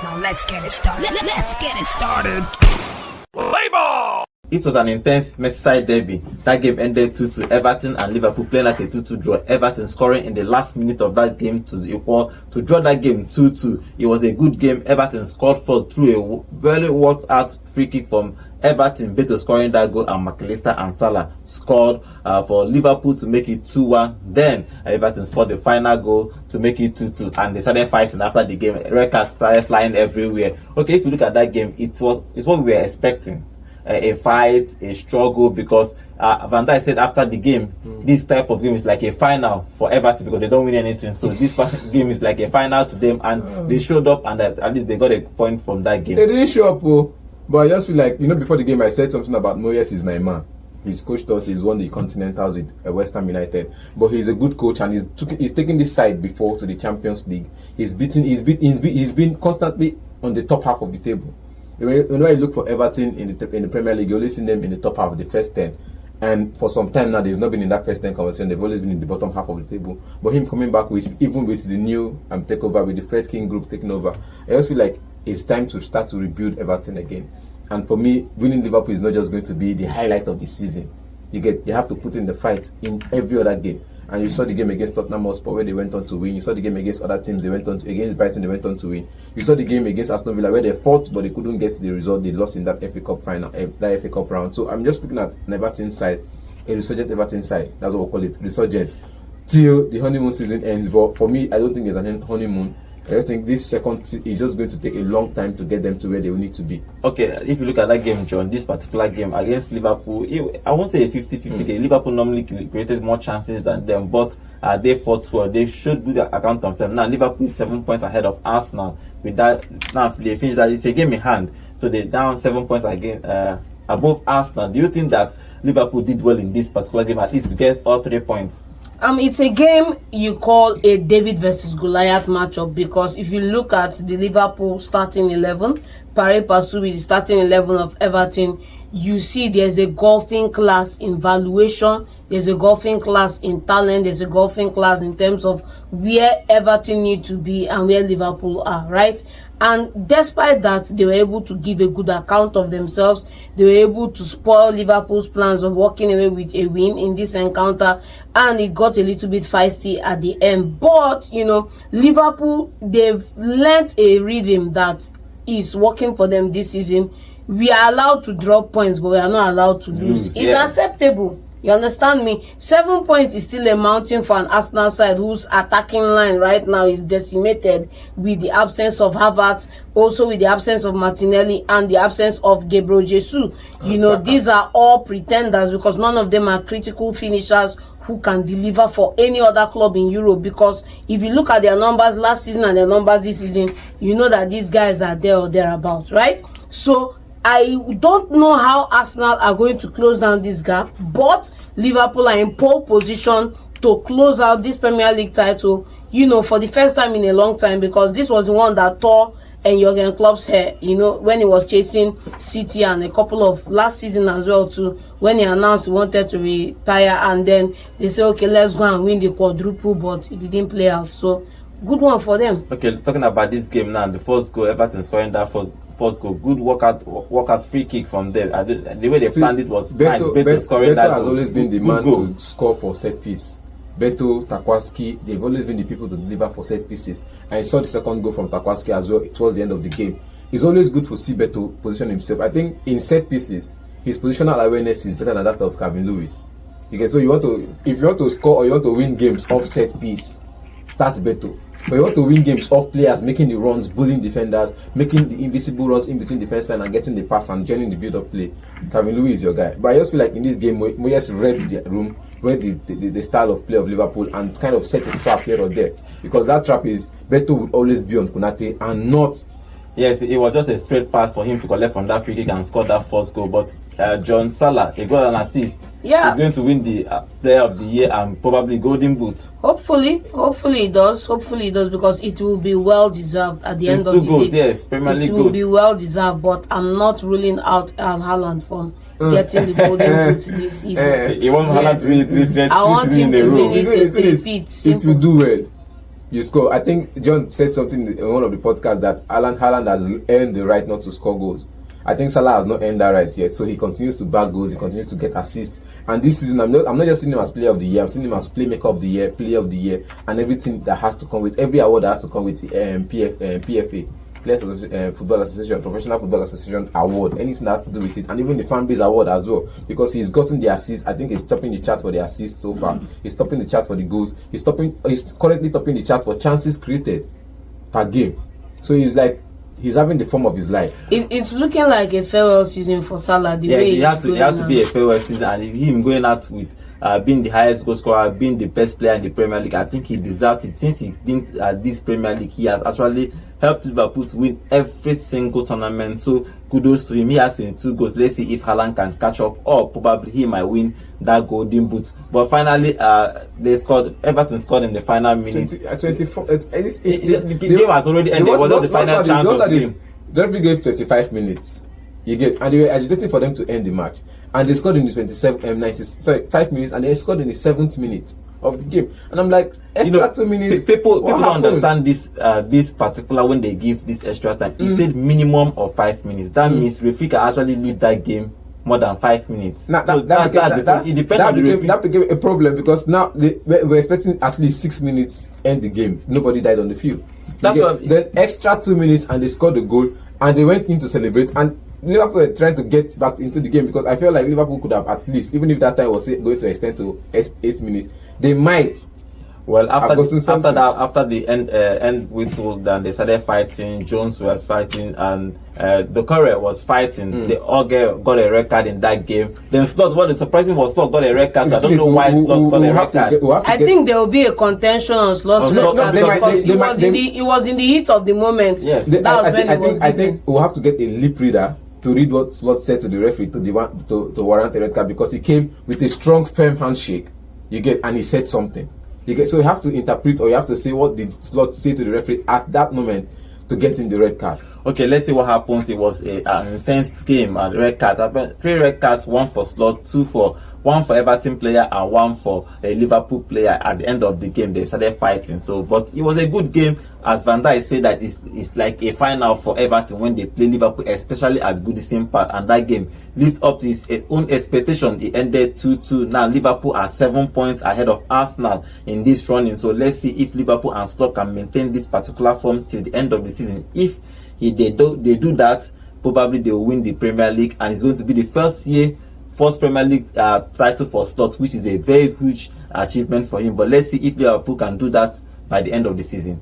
Now let's get it started. Let's get it started. Play ball! It was an intense Merseyside derby. That game ended 2-2. Everton and Liverpool playing like a 2-2 draw. Everton scoring in the last minute of that game to equal to draw that game 2-2. It was a good game. Everton scored first through a very worked out free kick from Everton. Beto scoring that goal, and McAllister and Salah scored for Liverpool to make it 2-1. Then Everton scored the final goal to make it 2-2, and they started fighting after the game. Red cards started flying everywhere. Okay, if you look at that game, it's what we were expecting. A fight, a struggle, because Van Dijk said after the game, this type of game is like a final for Everton because they don't win anything. So this game is like a final to them, and they showed up, and at least they got a point from that game. They didn't show up, but I just feel like, before the game I said something about Moyes is my man. He's coached us, he's won the Continentals with West Ham United, but he's a good coach, and he's taken this side before to the Champions League. He's been constantly on the top half of the table. When I look for Everton in the Premier League, you always see them in the top half of the first 10. And for some time now, they've not been in that first 10 conversation. They've always been in the bottom half of the table. But him coming back even with the new takeover, with the Fred King group taking over, I just feel like it's time to start to rebuild Everton again. And for me, winning Liverpool is not just going to be the highlight of the season. You have to put in the fight in every other game. And you saw the game against Tottenham Hotspur where they went on to win. You saw the game against other teams against Brighton, they went on to win. You saw the game against Aston Villa where they fought but they couldn't get the result. They lost in that FA Cup final, that FA Cup round. So I'm just looking at an Everton side, a resurgent Everton side. That's what we call it, resurgent, till the honeymoon season ends. But for me, I don't think there's an honeymoon. I just think this second is just going to take a long time to get them to where they will need to be. Okay, if you look at that game, John, this particular game against Liverpool, I won't say a 50-50. Liverpool normally created more chances than them, but they fought well. They showed good account of them. Now Liverpool is 7 points ahead of Arsenal. With that, now they finished that. It's a game in hand, so they're down 7 points again above Arsenal. Do you think that Liverpool did well in this particular game, at least to get all 3 points? It's a game you call a David versus Goliath matchup, because if you look at the Liverpool starting 11, pari passu with the starting 11 of Everton, you see there's a golfing class in valuation, there's a golfing class in talent, there's a golfing class in terms of where Everton need to be and where Liverpool are, right? And despite that, they were able to give a good account of themselves. They were able to spoil Liverpool's plans of walking away with a win in this encounter, and it got a little bit feisty at the end. But, Liverpool, they've learnt a rhythm that is working for them this season. We are allowed to drop points, but we are not allowed to lose. It's acceptable. You understand me? 7 points is still a mountain for an Arsenal side whose attacking line right now is decimated with the absence of Havertz, also with the absence of Martinelli and the absence of Gabriel Jesus. These are all pretenders because none of them are critical finishers who can deliver for any other club in Europe. Because if you look at their numbers last season and their numbers this season, you know that these guys are there or thereabouts, right? So I don't know how Arsenal are going to close down this gap, but Liverpool are in pole position to close out this Premier League title, for the first time in a long time, because this was the one that tore Jurgen Klopp's hair, when he was chasing City, and a couple of last season as well too, when he announced he wanted to retire, and then they say, okay, let's go and win the quadruple, but it didn't play out. So good one for them. Okay, talking about this game now, the first goal, Everton scoring that first goal, good walkout free kick from them. The way they planned it was nice. Beto scoring that goal. Beto has always been the man to score for set piece. Beto, Tarkowski, they've always been the people to deliver for set pieces. And I saw the second goal from Tarkowski as well towards the end of the game. It's always good to see Beto position himself. I think in set pieces, his positional awareness is better than that of Calvin Lewis. Okay, so if you want to score or you want to win games off set piece, start Beto. But you want to win games off players making the runs, bullying defenders, making the invisible runs in between defense line and getting the pass and joining the build-up play. Calvin Lewis is your guy. But I just feel like in this game, Moyes read the room, read the style of play of Liverpool and kind of set a trap here or there. Because that trap is Beto would always be on Konate and not. Yes, it was just a straight pass for him to collect from that free kick and score that first goal. But John Salah, a goal and assist, is going to win the Player of the Year and probably Golden Boot. Hopefully it does. Because it will be well deserved at the end of the goals, day. Yes, Premier League it will be well deserved. But I'm not ruling out Haaland from getting the Golden Boot this season. He wants Haaland to win it this season. I want him to win it a repeat. If you do well, you score. I think John said something in one of the podcasts that Haaland has earned the right not to score goals. I think Salah has not earned that right yet, so he continues to bag goals, he continues to get assists. And this season, I'm not just seeing him as player of the year, I'm seeing him as playmaker of the year, player of the year, and everything that has to come with, every award that has to come with PFA, Players Football Association, Professional Football Association award, anything that has to do with it, and even the fan base award as well, because he's gotten the assists. I think he's topping the chart for the assists so far. He's topping the chart for the goals. He's currently topping the chart for chances created per game. So he's having the form of his life. It's looking like a farewell season for Salah. It had to be a farewell season, and him going out with being the highest goal scorer, being the best player in the Premier League, I think he deserved it. Since he's been at this Premier League, he has actually helped Liverpool to win every single tournament. So kudos to him. He has 22 goals. Let's see if Haaland can catch up, or probably he might win that golden boot. But finally, Everton scored in the final minute. 24. The game has already ended. It was the final chance of the game. The referee gave 25 minutes. You get, and they were agitating for them to end the match, and they scored in the 5 minutes, and they scored in the 7th minute of the game. And I'm like, extra 2 minutes. People don't understand this particular when they give this extra time. It said minimum of 5 minutes. That means referee can actually leave that game more than 5 minutes. Now, that became a problem, because now we're expecting at least 6 minutes end the game. Nobody died on the field. Then extra 2 minutes, and they scored the goal, and they went in to celebrate. And Liverpool were trying to get back into the game, because I feel like Liverpool could have at least, even if that time was going to extend to 8 minutes, they might. Well, after the end whistle, then they started fighting. Jones was fighting, and doucoure was fighting. They all got a red card in that game. Then Slot, what is surprising was Slot got a red card. I don't know why Slot got a red card. I think there will be a contention on Slot's red card, because it was in the heat of the moment. Yes, I think we'll have to get a lip reader to read what Slot said to the referee to warrant a red card, because he came with a strong, firm handshake. And he said something. So you have to interpret, or you have to say what did Slot say to the referee at that moment to get in the red card. Okay, let's see what happens. It was an intense game, and red cards. 3 red cards, 1 for Slot, 1 for Everton player, and 1 for a Liverpool player. At the end of the game, they started fighting. But it was a good game. As Van Dijk said, that it's like a final for Everton when they play Liverpool, especially at Goodison Park. And that game lived up to his own expectation. It ended 2-2. Now Liverpool are 7 points ahead of Arsenal in this running. So let's see if Liverpool and Slot can maintain this particular form till the end of the season. If they do that, probably they will win the Premier League, and it's going to be the first Premier League title for Slot, which is a very huge achievement for him. But let's see if Liverpool can do that by the end of the season.